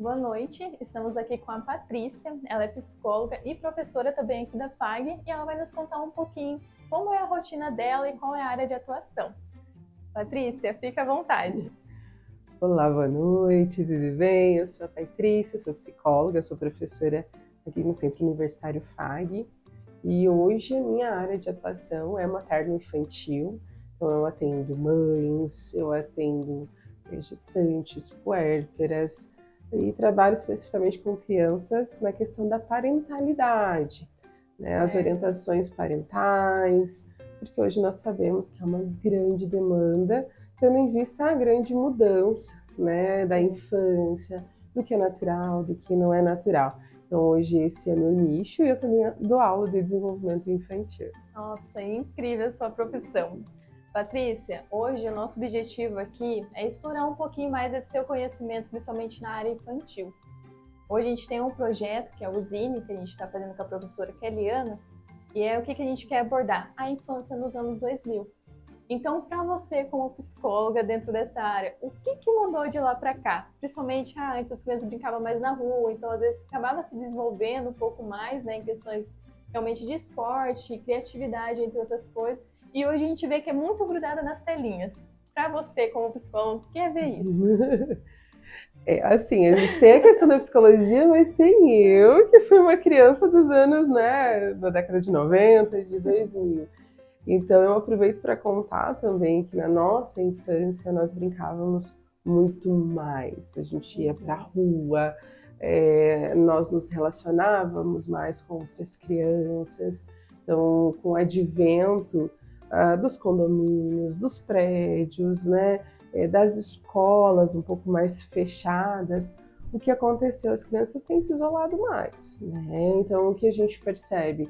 Boa noite, estamos aqui com a Patrícia, ela é psicóloga e professora também aqui da PAG e ela vai nos contar um pouquinho como é a rotina dela e qual é a área de atuação. Patrícia, fica à vontade. Olá, boa noite, tudo bem? Eu sou a Patrícia, sou psicóloga, sou professora aqui no Centro Universitário FAG e hoje a minha área de atuação é materno-infantil, então eu atendo mães, eu atendo gestantes, puérperas e trabalho especificamente com crianças na questão da parentalidade, né? As orientações parentais, porque hoje nós sabemos que é uma grande demanda, tendo em vista a grande mudança, né, da infância, do que é natural, do que não é natural. Então hoje esse é meu nicho e eu também dou aula de desenvolvimento infantil. Nossa, é incrível a sua profissão. Patrícia, hoje o nosso objetivo aqui é explorar um pouquinho mais esse seu conhecimento, principalmente na área infantil. Hoje a gente tem um projeto que é o Zine, que a gente está fazendo com a professora Keliana, e é o que a gente quer abordar? A infância nos anos 2000. Então, para você, como psicóloga dentro dessa área, o que mudou de lá para cá? Principalmente, antes as crianças brincavam mais na rua, então às vezes acabava se desenvolvendo um pouco mais, né, em questões realmente de esporte, criatividade, entre outras coisas. E hoje a gente vê que é muito grudada nas telinhas. Para você, como psicólogo, quer ver isso? Assim, a gente tem a questão da psicologia, mas tem eu que fui uma criança dos anos, né, da década de 90, de 2000. Então eu aproveito para contar também que na nossa infância nós brincávamos muito mais. A gente ia para a rua, nós nos relacionávamos mais com outras crianças. Então, com o advento dos condomínios, dos prédios, né, das escolas um pouco mais fechadas, o que aconteceu? As crianças têm se isolado mais, né? Então, o que a gente percebe?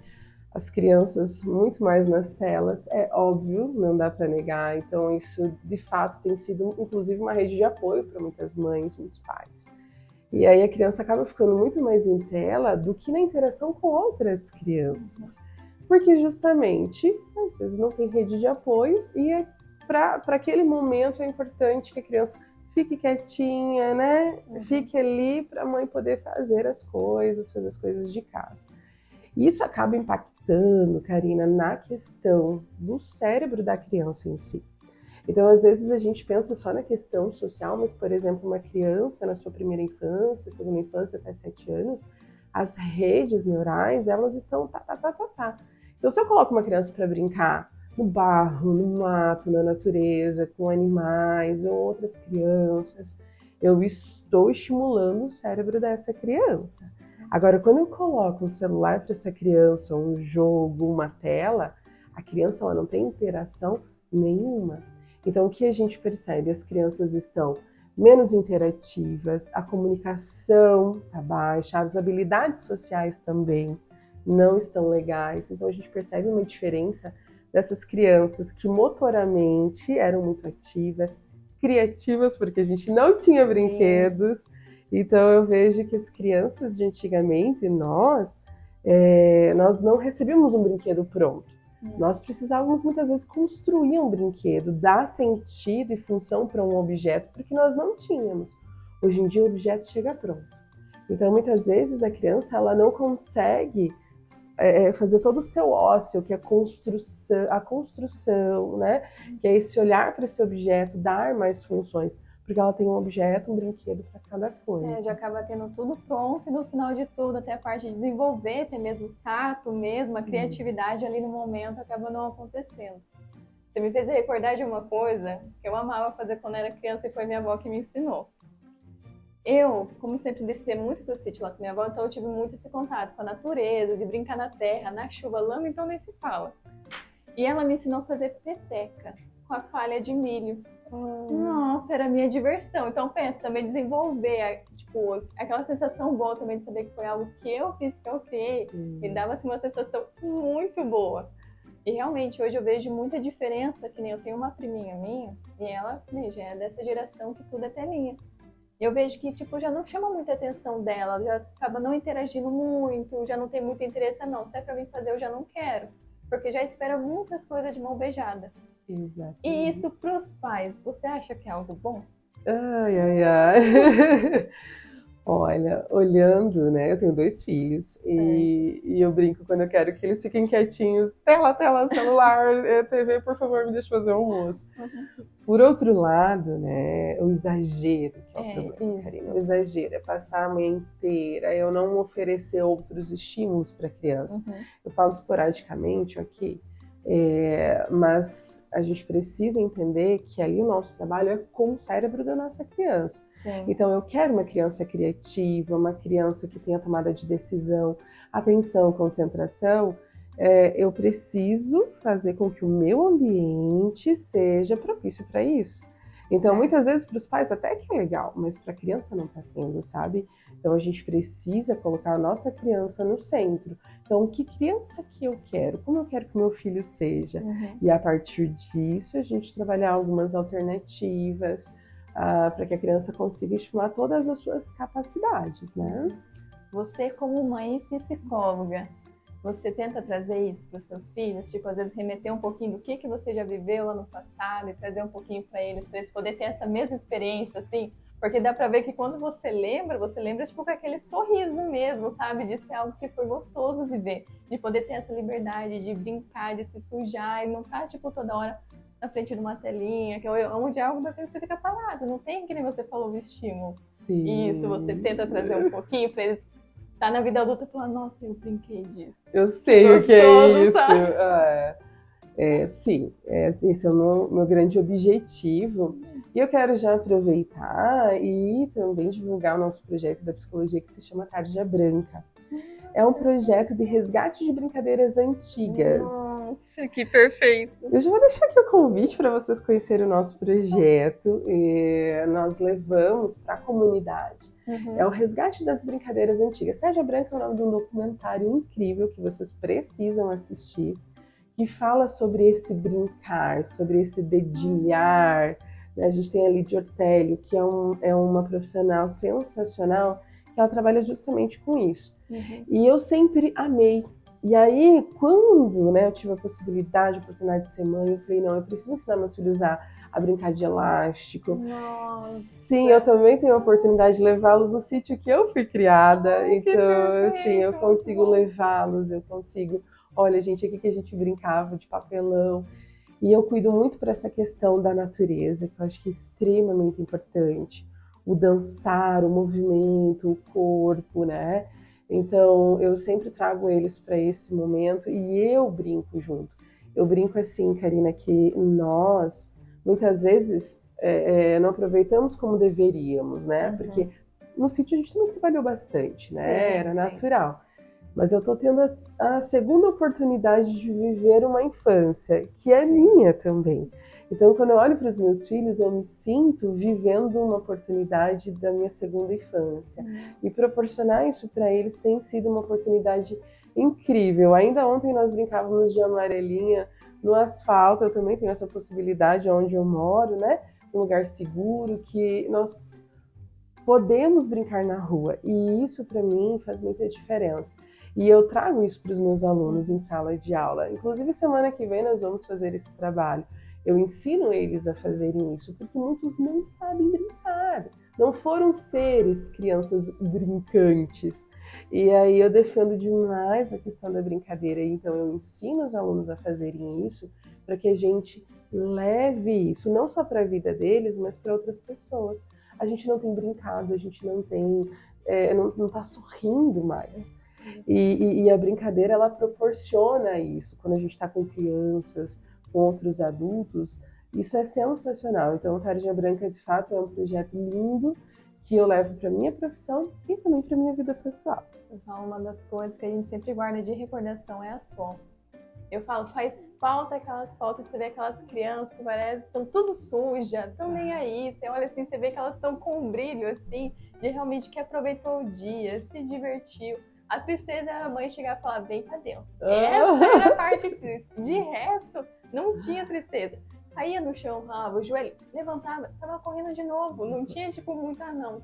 As crianças muito mais nas telas, é óbvio, não dá para negar. Então isso de fato tem sido inclusive uma rede de apoio para muitas mães, muitos pais. E aí a criança acaba ficando muito mais em tela do que na interação com outras crianças. Porque justamente, às vezes não tem rede de apoio e para aquele momento é importante que a criança fique quietinha, né? Fique ali para a mãe poder fazer as coisas de casa. E isso acaba impactando, Karina, na questão do cérebro da criança em si. Então, às vezes a gente pensa só na questão social, mas, por exemplo, uma criança na sua primeira infância, segunda infância, até 7 anos, as redes neurais, elas estão tá. Então, se eu coloco uma criança para brincar no barro, no mato, na natureza, com animais ou outras crianças, eu estou estimulando o cérebro dessa criança. Agora, quando eu coloco um celular para essa criança, um jogo, uma tela, a criança ela não tem interação nenhuma. Então, o que a gente percebe? As crianças estão menos interativas, a comunicação está baixa, as habilidades sociais também não estão legais. Então, a gente percebe uma diferença dessas crianças que motoramente eram muito ativas, criativas, porque a gente não tinha brinquedos. Então eu vejo que as crianças de antigamente, nós não recebíamos um brinquedo pronto. Nós precisávamos muitas vezes construir um brinquedo, dar sentido e função para um objeto, porque nós não tínhamos. Hoje em dia o objeto chega pronto. Então muitas vezes a criança ela não consegue fazer todo o seu ócio, que é a construção, né? Que é esse olhar para esse objeto, dar mais funções, porque ela tem um objeto, um brinquedo para cada coisa. Já acaba tendo tudo pronto e no final de tudo, até a parte de desenvolver, ter mesmo tato, mesmo a criatividade ali no momento acaba não acontecendo. Você me fez recordar de uma coisa que eu amava fazer quando era criança e foi minha avó que me ensinou. Eu, como sempre descia muito pro sítio lá com minha avó, então eu tive muito esse contato com a natureza, de brincar na terra, na chuva, lama, então nem se fala. E ela me ensinou a fazer peteca com a palha de milho. Nossa, era a minha diversão. Então pensa, também desenvolver, tipo, aquela sensação boa também de saber que foi algo que eu fiz, que eu criei, me dava assim, uma sensação muito boa. E realmente, hoje eu vejo muita diferença, que nem eu tenho uma priminha minha, e ela, já é dessa geração que tudo é telinha. Eu vejo que, tipo, já não chama muita atenção dela, já acaba não interagindo muito, já não tem muito interesse, não. Se é pra mim fazer, eu já não quero. Porque já espera muitas coisas de mão beijada. Exatamente. E isso pros pais, você acha que é algo bom? Ai. Olha, olhando, né? Eu tenho 2 filhos e eu brinco quando eu quero que eles fiquem quietinhos. Tela, tela, celular, TV, por favor, me deixa fazer o almoço. Por outro lado, né, o exagero que é o problema, Karina. O exagero é passar a manhã inteira, eu não oferecer outros estímulos para a criança. Eu falo esporadicamente, ok, mas a gente precisa entender que ali o nosso trabalho é com o cérebro da nossa criança. Sim. Então eu quero uma criança criativa, uma criança que tenha tomada de decisão, atenção, concentração. Eu preciso fazer com que o meu ambiente seja propício para isso. Então, muitas vezes para os pais até que é legal, mas para a criança não está sendo, sabe? Então a gente precisa colocar a nossa criança no centro. Então, que criança que eu quero? Como eu quero que meu filho seja? E a partir disso a gente trabalhar algumas alternativas para que a criança consiga estimular todas as suas capacidades, né? Você, como mãe e psicóloga, você tenta trazer isso para os seus filhos? Tipo, às vezes remeter um pouquinho do que você já viveu lá no passado e trazer um pouquinho para eles poderem ter essa mesma experiência, assim? Porque dá para ver que quando você lembra tipo com aquele sorriso mesmo, sabe? De ser algo que foi gostoso viver, de poder ter essa liberdade de brincar, de se sujar e não ficar, tipo, toda hora na frente de uma telinha, que é onde algo assim você fica parado, não tem, que nem você falou, o estímulo. Sim. Isso, você tenta trazer um pouquinho para eles tá na vida adulta e falar, nossa, eu brinquei disso. Eu sei o que é isso. Sim, esse é o meu grande objetivo. E eu quero já aproveitar e também divulgar o nosso projeto da psicologia que se chama Tarja Branca. É um projeto de resgate de brincadeiras antigas. Nossa, que perfeito! Eu já vou deixar aqui o convite para vocês conhecerem o nosso projeto. Nós levamos para a comunidade. É o resgate das brincadeiras antigas. Tarja Branca é o nome de um documentário incrível que vocês precisam assistir, que fala sobre esse brincar, sobre esse dedilhar. A gente tem a Lídia Ortélio, que é uma profissional sensacional, que ela trabalha justamente com isso. E eu sempre amei. E aí, quando eu tive a possibilidade, a oportunidade de ser mãe, eu falei, não, eu preciso ensinar meus filhos a brincar de elástico. Nossa. Sim, eu também tenho a oportunidade de levá-los no sítio que eu fui criada. Então, assim, eu consigo levá-los, eu consigo... Olha, gente, aqui que a gente brincava de papelão. E eu cuido muito para essa questão da natureza, que eu acho que é extremamente importante. O dançar, o movimento, o corpo, né? Então, eu sempre trago eles para esse momento e eu brinco junto. Eu brinco assim, Karina, que nós, muitas vezes, não aproveitamos como deveríamos, né? Porque no sítio a gente também trabalhou bastante, né? Sim, era natural. Mas eu tô tendo a segunda oportunidade de viver uma infância, que é minha também. Então, quando eu olho para os meus filhos, eu me sinto vivendo uma oportunidade da minha segunda infância. E proporcionar isso para eles tem sido uma oportunidade incrível. Ainda ontem nós brincávamos de amarelinha no asfalto, eu também tenho essa possibilidade onde eu moro, né? Um lugar seguro, que nós podemos brincar na rua. E isso, para mim, faz muita diferença. E eu trago isso para os meus alunos em sala de aula. Inclusive, semana que vem nós vamos fazer esse trabalho. Eu ensino eles a fazerem isso, porque muitos não sabem brincar. Não foram seres, crianças brincantes. E aí eu defendo demais a questão da brincadeira. Então eu ensino os alunos a fazerem isso para que a gente leve isso, não só para a vida deles, mas para outras pessoas. A gente não tem brincado, a gente não tem, não está sorrindo mais. E a brincadeira, ela proporciona isso. Quando a gente está com crianças, com outros adultos, isso é sensacional. Então, o Tarja Branca, de fato, é um projeto lindo que eu levo para minha profissão e também para minha vida pessoal. Então, uma das coisas que a gente sempre guarda de recordação é a sombra. Eu falo, faz falta aquelas fotos que você vê aquelas crianças que parecem estão tudo suja, estão nem aí. Você olha assim, você vê que elas estão com um brilho assim, de realmente que aproveitou o dia, se divertiu. A tristeza era a mãe chegar e falar, vem pra dentro. Essa era a parte triste. De resto, não tinha tristeza. Caía no chão, ralava o joelho, levantava, tava correndo de novo. Não tinha, tipo, muito, não.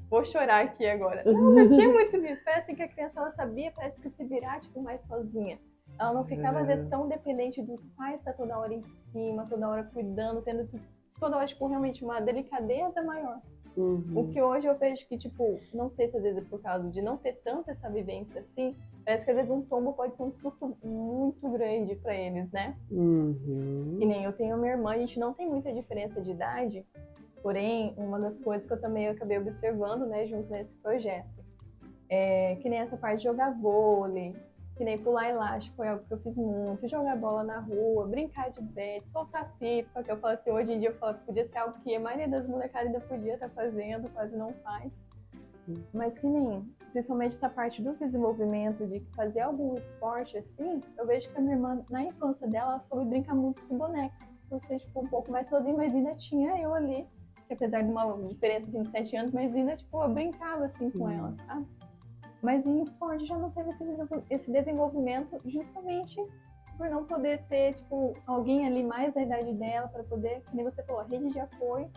Vou chorar aqui agora. Não tinha muito disso. Parece que a criança, ela sabia, parece que se virar, tipo, mais sozinha. Ela não ficava, às vezes, tão dependente dos pais, tá toda hora em cima, toda hora cuidando, tendo toda hora, tipo, realmente uma delicadeza maior. O que hoje eu vejo que, tipo, não sei se às vezes é por causa de não ter tanto essa vivência assim, parece que às vezes um tombo pode ser um susto muito grande pra eles, né? E nem eu tenho minha irmã, a gente não tem muita diferença de idade, porém, uma das coisas que eu também acabei observando, né, junto nesse projeto, é que nem essa parte de jogar vôlei, que nem pular elástico, foi algo que eu fiz muito, jogar bola na rua, brincar de bete, soltar pipa, que eu falo assim, hoje em dia eu falo que podia ser algo que a maioria das molecadas ainda podia estar fazendo, quase não faz. Mas que nem, principalmente essa parte do desenvolvimento, de fazer algum esporte assim, eu vejo que a minha irmã, na infância dela, ela soube brincar muito com boneca. Não sei, tipo, um pouco mais sozinha, mas ainda tinha eu ali, que apesar de uma diferença assim, de 7 anos, mas ainda, tipo, eu brincava assim com ela, sabe? Mas em esporte já não teve esse desenvolvimento justamente por não poder ter, tipo, alguém ali mais da idade dela para poder, como você falou, rede de apoio,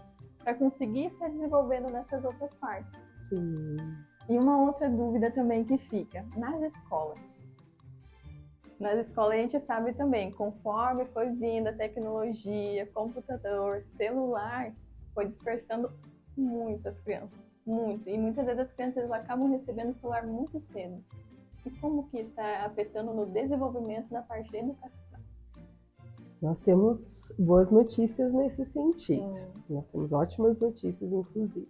para conseguir se desenvolvendo nessas outras partes. Sim. E uma outra dúvida também que fica, nas escolas. Nas escolas a gente sabe também, conforme foi vindo a tecnologia, computador, celular, foi dispersando muito as crianças. Muito. E muitas vezes as crianças acabam recebendo o celular muito cedo. E como que isso está afetando no desenvolvimento da parte educacional? Nós temos boas notícias nesse sentido. Nós temos ótimas notícias, inclusive.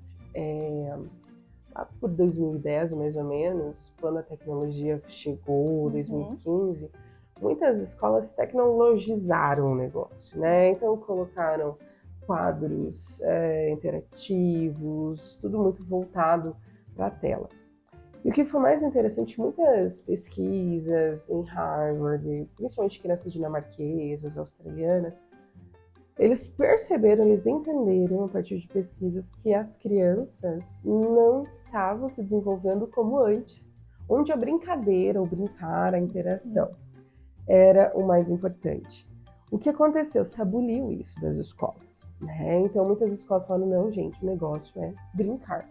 Lá por 2010, mais ou menos, quando a tecnologia chegou, 2015, muitas escolas tecnologizaram o negócio, né? Então colocaram quadros interativos, tudo muito voltado para a tela. E o que foi mais interessante, muitas pesquisas em Harvard, principalmente crianças dinamarquesas, australianas, eles perceberam, eles entenderam a partir de pesquisas que as crianças não estavam se desenvolvendo como antes, onde a brincadeira, o brincar, a interação era o mais importante. O que aconteceu? Se aboliu isso das escolas, né? Então muitas escolas falam, não, gente, o negócio é brincar.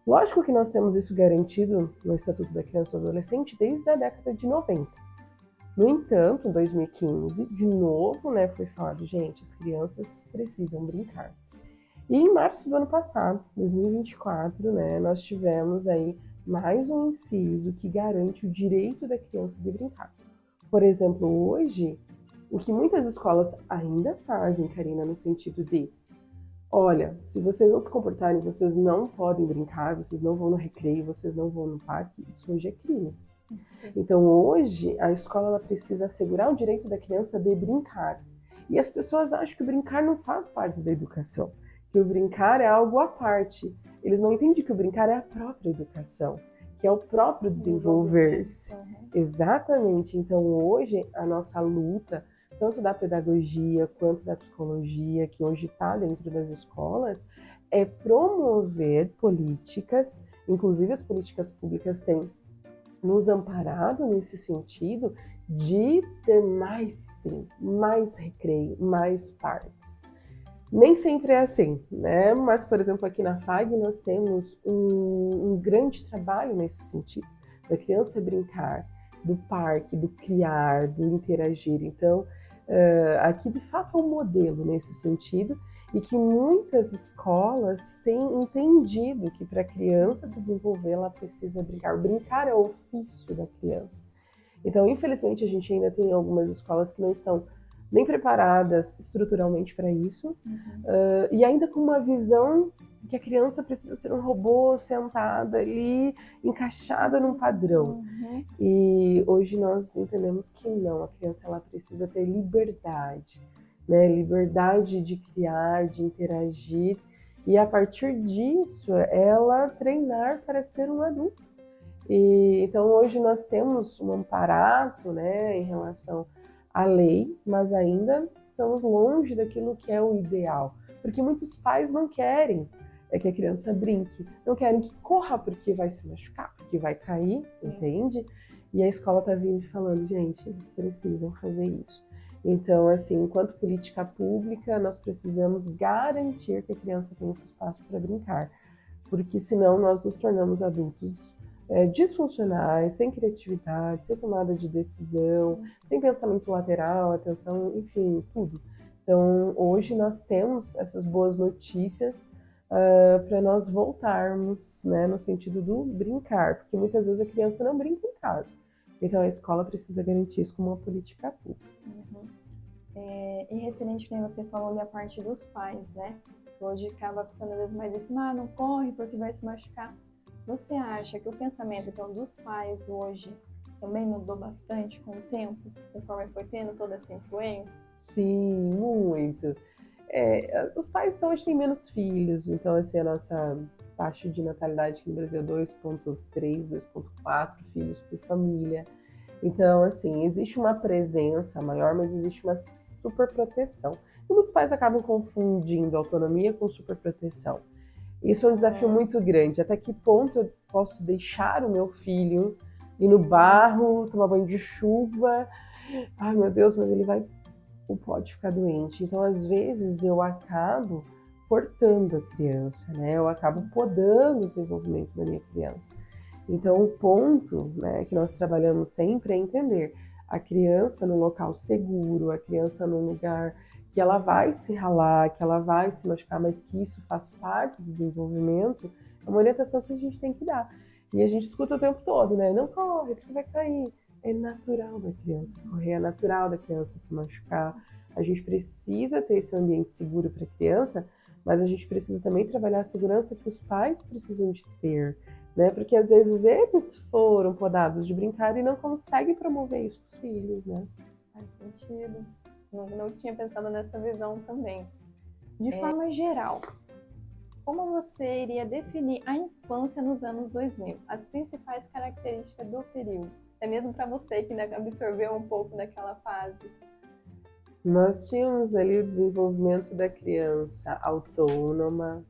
Lógico que nós temos isso garantido no Estatuto da Criança e do Adolescente desde a década de 90. No entanto, em 2015, de novo, né, foi falado, gente, as crianças precisam brincar. E em março do ano passado, 2024, né, nós tivemos aí mais um inciso que garante o direito da criança de brincar. Por exemplo, hoje, o que muitas escolas ainda fazem, Karina, no sentido de, olha, se vocês não se comportarem, vocês não podem brincar, vocês não vão no recreio, vocês não vão no parque, isso hoje é crime. Então hoje a escola ela precisa assegurar o direito da criança de brincar. E as pessoas acham que o brincar não faz parte da educação, que o brincar é algo à parte. Eles não entendem que o brincar é a própria educação, que é o próprio desenvolver-se. Exatamente. Então hoje a nossa luta, tanto da pedagogia quanto da psicologia, que hoje está dentro das escolas, é promover políticas, inclusive as políticas públicas têm nos amparado nesse sentido de ter mais tempo, mais recreio, mais parques. Nem sempre é assim, né? Mas, por exemplo, aqui na FAG nós temos um grande trabalho nesse sentido, da criança brincar, do parque, do criar, do interagir. Então, aqui de fato é um modelo nesse sentido e que muitas escolas têm entendido que para a criança se desenvolver ela precisa brincar. Brincar é o ofício da criança. Então, infelizmente, a gente ainda tem algumas escolas que não estão nem preparadas estruturalmente para isso e ainda com uma visão que a criança precisa ser um robô sentada ali, encaixada num padrão. E hoje nós entendemos que não, a criança ela precisa ter liberdade, né? Liberdade de criar, de interagir e a partir disso ela treinar para ser um adulto. E então hoje nós temos um amparato, né, em relação à lei, mas ainda estamos longe daquilo que é o ideal, porque muitos pais não querem que a criança brinque, não querem que corra porque vai se machucar, porque vai cair, entende? E a escola está vindo falando, gente, eles precisam fazer isso. Então, assim, enquanto política pública, nós precisamos garantir que a criança tenha esse espaço para brincar, porque senão nós nos tornamos adultos disfuncionais, sem criatividade, sem tomada de decisão, sem pensamento lateral, atenção, enfim, tudo. Então, hoje nós temos essas boas notícias para nós voltarmos, né, no sentido do brincar, porque muitas vezes a criança não brinca em casa. Então a escola precisa garantir isso como uma política pública. Uhum. E referente que você falou da parte dos pais, né? Hoje acaba ficando cada vez mais assim, não corre porque vai se machucar. Você acha que o pensamento então, dos pais hoje também mudou bastante com o tempo, conforme foi tendo toda essa influência? Sim, muito. Os pais então, hoje têm menos filhos, então assim, a nossa taxa de natalidade aqui no Brasil é 2,3, 2,4 filhos por família. Então, assim, existe uma presença maior, mas existe uma superproteção. E muitos pais acabam confundindo autonomia com superproteção. Isso é um desafio muito grande. Até que ponto eu posso deixar o meu filho ir no barro, tomar banho de chuva? Ai, meu Deus, mas ele pode ficar doente. Então, às vezes, eu acabo cortando a criança, né? Eu acabo podando o desenvolvimento da minha criança. Então, o ponto, né, que nós trabalhamos sempre é entender a criança num local seguro, a criança num lugar que ela vai se ralar, que ela vai se machucar, mas que isso faz parte do desenvolvimento, é uma orientação que a gente tem que dar. E a gente escuta o tempo todo, né? Não corre, porque vai cair. É natural da criança correr, é natural da criança se machucar. A gente precisa ter esse ambiente seguro para a criança, mas a gente precisa também trabalhar a segurança que os pais precisam de ter, né? Porque às vezes eles foram podados de brincar e não conseguem promover isso com os filhos, né? Faz sentido. Não tinha pensado nessa visão também. De forma geral, como você iria definir a infância nos anos 2000? As principais características do período? É mesmo para você que ainda absorveu um pouco daquela fase. Nós tínhamos ali o desenvolvimento da criança autônoma,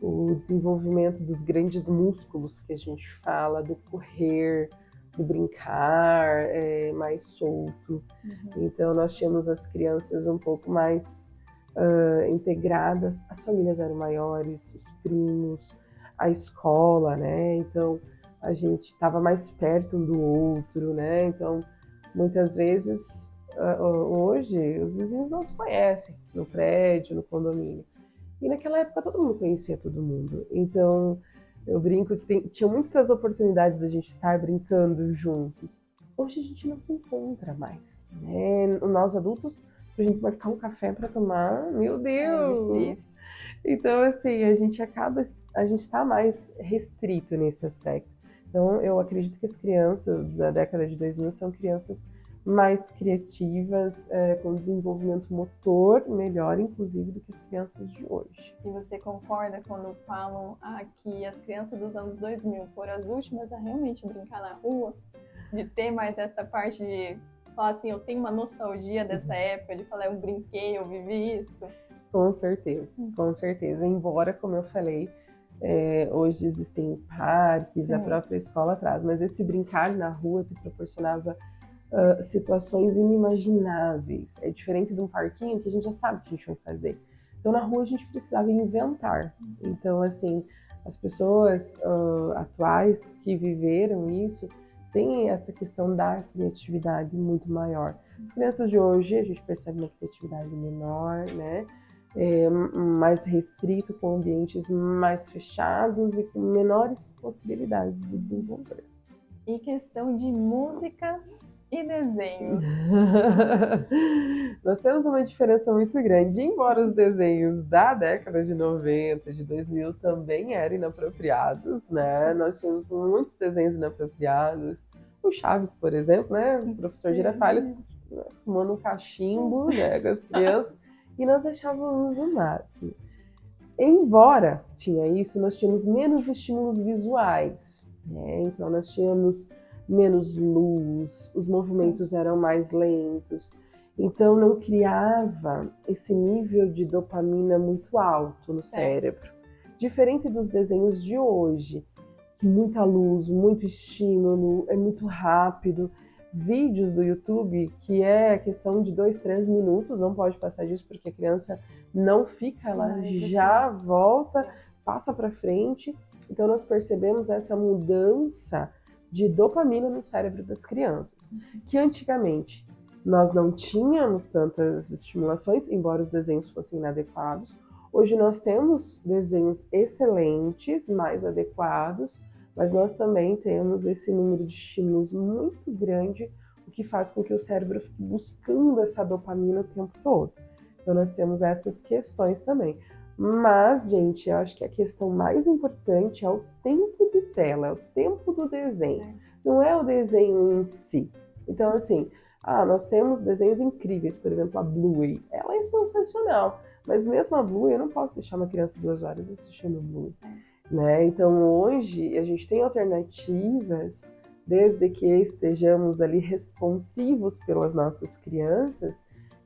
o desenvolvimento dos grandes músculos que a gente fala, do correr, do brincar, mais solto. Então nós tínhamos as crianças um pouco mais integradas, as famílias eram maiores, os primos, a escola, né? Então a gente estava mais perto um do outro, né? Então muitas vezes hoje os vizinhos não se conhecem no prédio, no condomínio. E naquela época todo mundo conhecia todo mundo. Então eu brinco que tinha muitas oportunidades da gente estar brincando juntos. Hoje a gente não se encontra mais, né? Nós adultos, pra gente marcar um café para tomar, meu Deus! Então assim, a gente está mais restrito nesse aspecto. Então eu acredito que as crianças da década de 2000 são crianças mais criativas, com desenvolvimento motor melhor, inclusive, do que as crianças de hoje. E você concorda quando falam que as crianças dos anos 2000 foram as últimas a realmente brincar na rua? De ter mais essa parte de falar assim, eu tenho uma nostalgia dessa época, de falar, eu brinquei, eu vivi isso? Com certeza. Embora, como eu falei, hoje existem parques, a própria escola traz, mas esse brincar na rua te proporcionava situações inimagináveis. É diferente de um parquinho que a gente já sabe o que a gente vai fazer. Então, na rua a gente precisava inventar. Então, assim, as pessoas atuais que viveram isso têm essa questão da criatividade muito maior. As crianças de hoje, a gente percebe uma criatividade menor, né? Mais restrito, com ambientes mais fechados e com menores possibilidades de desenvolver. E questão de músicas e desenhos? Nós temos uma diferença muito grande. Embora os desenhos da década de 90, de 2000 também eram inapropriados, né? Nós tínhamos muitos desenhos inapropriados. O Chaves, por exemplo, né? O professor Girafales fumando um cachimbo, né, com as crianças, e nós achávamos o máximo. Embora tinha isso, nós tínhamos menos estímulos visuais, né? Então nós tínhamos menos luz, os movimentos eram mais lentos, então não criava esse nível de dopamina muito alto no cérebro. Diferente dos desenhos de hoje, muita luz, muito estímulo, é muito rápido. Vídeos do YouTube que é questão de 2, 3 minutos, não pode passar disso porque a criança não fica, ela já volta, passa para frente. Então nós percebemos essa mudança de dopamina no cérebro das crianças, que antigamente nós não tínhamos tantas estimulações, embora os desenhos fossem inadequados. Hoje nós temos desenhos excelentes, mais adequados, mas nós também temos esse número de estímulos muito grande, o que faz com que o cérebro fique buscando essa dopamina o tempo todo. Então nós temos essas questões também. Mas, gente, eu acho que a questão mais importante é o tempo de tela, é o tempo do desenho, não é o desenho em si. Então, assim, nós temos desenhos incríveis, por exemplo, a Bluey, ela é sensacional, mas mesmo a Bluey, eu não posso deixar uma criança 2 horas assistindo Bluey, né? Então, hoje, a gente tem alternativas, desde que estejamos ali responsivos pelas nossas crianças,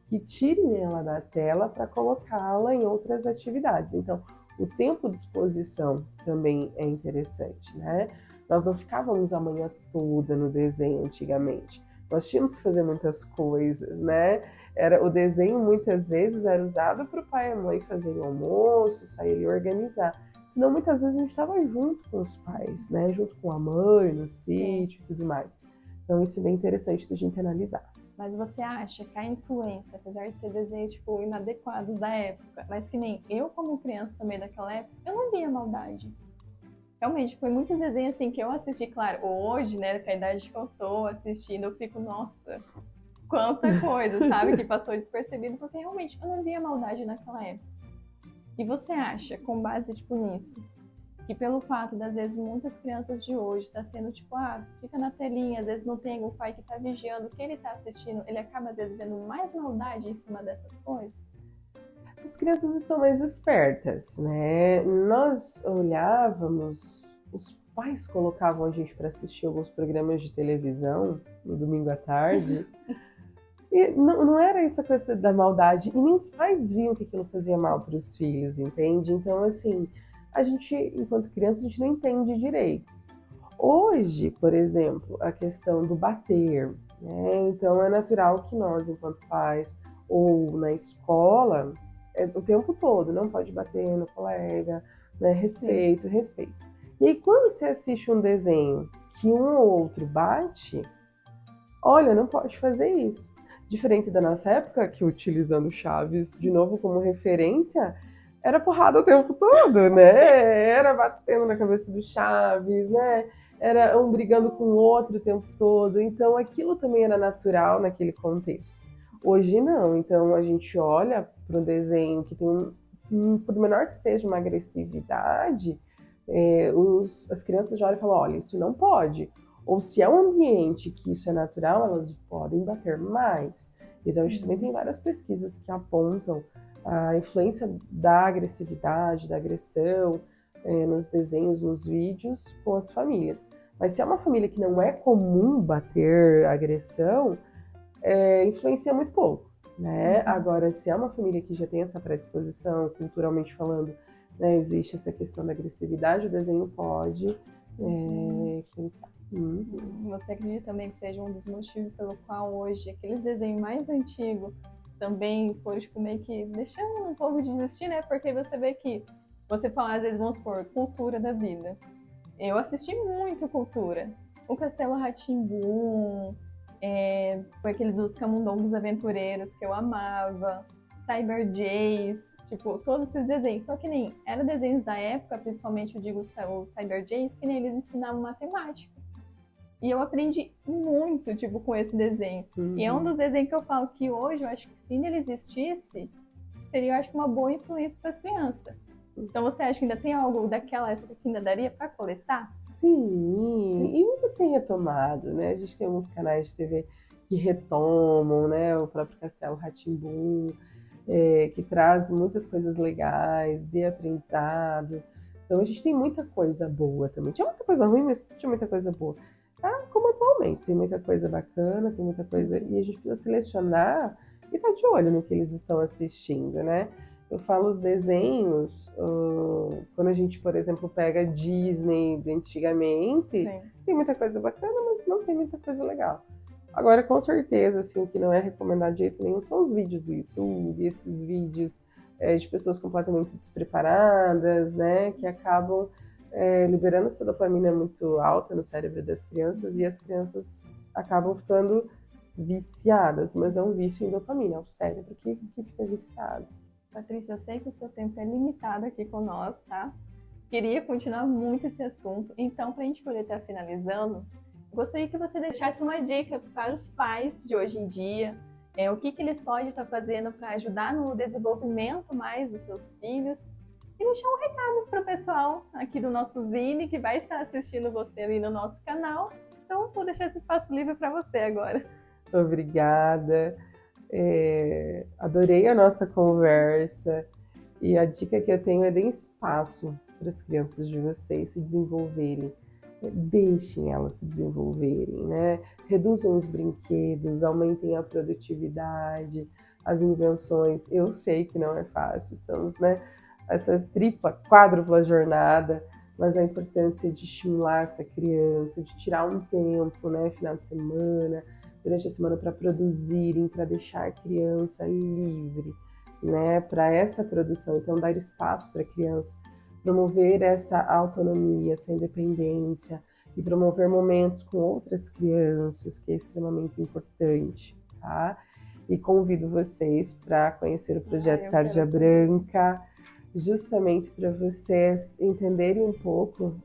que tirem ela da tela para colocá-la em outras atividades. Então, o tempo de exposição também é interessante, né? Nós não ficávamos a manhã toda no desenho antigamente. Nós tínhamos que fazer muitas coisas, né? O desenho muitas vezes era usado para o pai e a mãe fazerem almoço, saírem organizar. Senão muitas vezes a gente estava junto com os pais, né? Junto com a mãe, no sítio e tudo mais. Então isso é bem interessante da gente analisar. Mas você acha que a influência, apesar de ser desenhos tipo, inadequados da época, mas que nem eu como criança também daquela época, eu não via maldade. Realmente, foi muitos desenhos assim que eu assisti, claro, hoje, né, com a idade que eu tô assistindo, eu fico, nossa, quanta coisa, sabe, que passou despercebido, porque realmente eu não via maldade naquela época. E você acha, com base, tipo, nisso, que pelo fato das vezes muitas crianças de hoje tá sendo tipo, fica na telinha, às vezes não tem o pai que tá vigiando o que ele tá assistindo, ele acaba às vezes vendo mais maldade em cima dessas coisas? As crianças estão mais espertas, né? Nós olhávamos, os pais colocavam a gente para assistir alguns programas de televisão no domingo à tarde. E não era essa coisa da maldade, e nem os pais viam que aquilo fazia mal para os filhos, entende? Então, assim, a gente, enquanto criança, a gente não entende direito. Hoje, por exemplo, a questão do bater, né? Então é natural que nós, enquanto pais, ou na escola, o tempo todo, não pode bater no colega, né? Respeito, respeito. E aí, quando você assiste um desenho que um ou outro bate, olha, não pode fazer isso. Diferente da nossa época, que utilizando Chaves de novo como referência, era porrada o tempo todo, né? Era batendo na cabeça do Chaves, né? Era um brigando com o outro o tempo todo. Então aquilo também era natural naquele contexto. Hoje não. Então a gente olha para um desenho que tem por menor que seja uma agressividade, as crianças já olham e falam, olha, isso não pode. Ou se é um ambiente que isso é natural, elas podem bater mais. Então a gente também tem várias pesquisas que apontam a influência da agressividade, da agressão nos desenhos, nos vídeos com as famílias. Mas se é uma família que não é comum bater agressão, influencia muito pouco, né? Agora, se é uma família que já tem essa predisposição, culturalmente falando, né, existe essa questão da agressividade, o desenho pode influenciar. Você acredita também que seja um dos motivos pelo qual hoje aqueles desenhos mais antigos também foram tipo, meio que deixando um pouco de desistir, né? Porque você vê que você fala, às vezes, vamos supor, cultura da vida. Eu assisti muito cultura. O Castelo Rá-Tim-Bum, foi aquele dos Camundongos Aventureiros que eu amava, Cyber Jays, tipo, todos esses desenhos. Só que nem eram desenhos da época, principalmente eu digo o Cyber Jays, que nem eles ensinavam matemática. E eu aprendi muito, tipo, com esse desenho. E é um dos desenhos que eu falo que hoje, eu acho que se ele existisse, seria, eu acho, uma boa influência para as crianças. Então você acha que ainda tem algo daquela época que ainda daria para coletar? Sim, e muitos têm retomado, né? A gente tem alguns canais de TV que retomam, né? O próprio Castelo Rá-Tim-Bum, que traz muitas coisas legais, de aprendizado. Então a gente tem muita coisa boa também. Tinha muita coisa ruim, mas tinha muita coisa boa. Como atualmente, tem muita coisa bacana, tem muita coisa... E a gente precisa selecionar e estar de olho no que eles estão assistindo, né? Eu falo os desenhos, quando a gente, por exemplo, pega Disney de antigamente, tem muita coisa bacana, mas não tem muita coisa legal. Agora, com certeza, assim, o que não é recomendado de jeito nenhum são os vídeos do YouTube, esses vídeos de pessoas completamente despreparadas, né, que acabam liberando essa dopamina muito alta no cérebro das crianças e as crianças acabam ficando viciadas, mas é um vício em dopamina, é o cérebro que fica viciado. Patrícia, eu sei que o seu tempo é limitado aqui com nós, tá? Queria continuar muito esse assunto, então, para a gente poder estar finalizando, gostaria que você deixasse uma dica para os pais de hoje em dia, o que eles podem estar fazendo para ajudar no desenvolvimento mais dos seus filhos, e deixar um recado para o pessoal aqui do nosso Zine, que vai estar assistindo você ali no nosso canal. Então, vou deixar esse espaço livre para você agora. Obrigada. Adorei a nossa conversa. E a dica que eu tenho é: deem espaço para as crianças de vocês se desenvolverem. Deixem elas se desenvolverem, né? Reduzam os brinquedos, aumentem a produtividade, as invenções. Eu sei que não é fácil, estamos, né, essa tripla, quádrupla jornada, mas a importância de estimular essa criança, de tirar um tempo, né, final de semana, durante a semana, para produzirem, para deixar a criança livre, né, para essa produção. Então, dar espaço para a criança, promover essa autonomia, essa independência e promover momentos com outras crianças, que é extremamente importante, tá? E convido vocês para conhecer o projeto Tarja Branca, justamente para vocês entenderem um pouco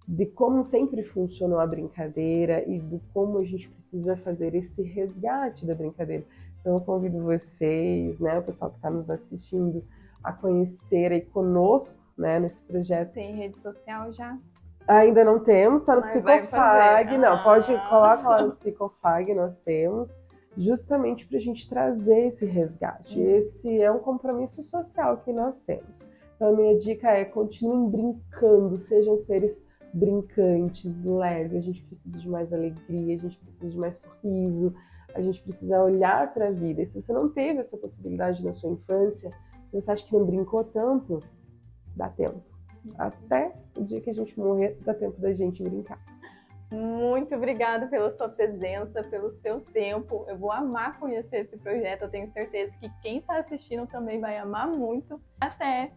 de como sempre funcionou a brincadeira e do como a gente precisa fazer esse resgate da brincadeira. Então eu convido vocês, né, o pessoal que está nos assistindo, a conhecer aí conosco, né, nesse projeto. Tem rede social já? Ainda não temos, está no Psicofag. Não, coloca lá no Psicofag, nós temos, justamente para a gente trazer esse resgate. Esse é um compromisso social que nós temos. Então a minha dica é: continuem brincando, sejam seres brincantes, leves. A gente precisa de mais alegria, a gente precisa de mais sorriso, a gente precisa olhar para a vida. E se você não teve essa possibilidade na sua infância, se você acha que não brincou tanto, dá tempo. Até o dia que a gente morrer, dá tempo da gente brincar. Muito obrigada pela sua presença, pelo seu tempo. Eu vou amar conhecer esse projeto. Eu tenho certeza que quem está assistindo também vai amar muito. Até!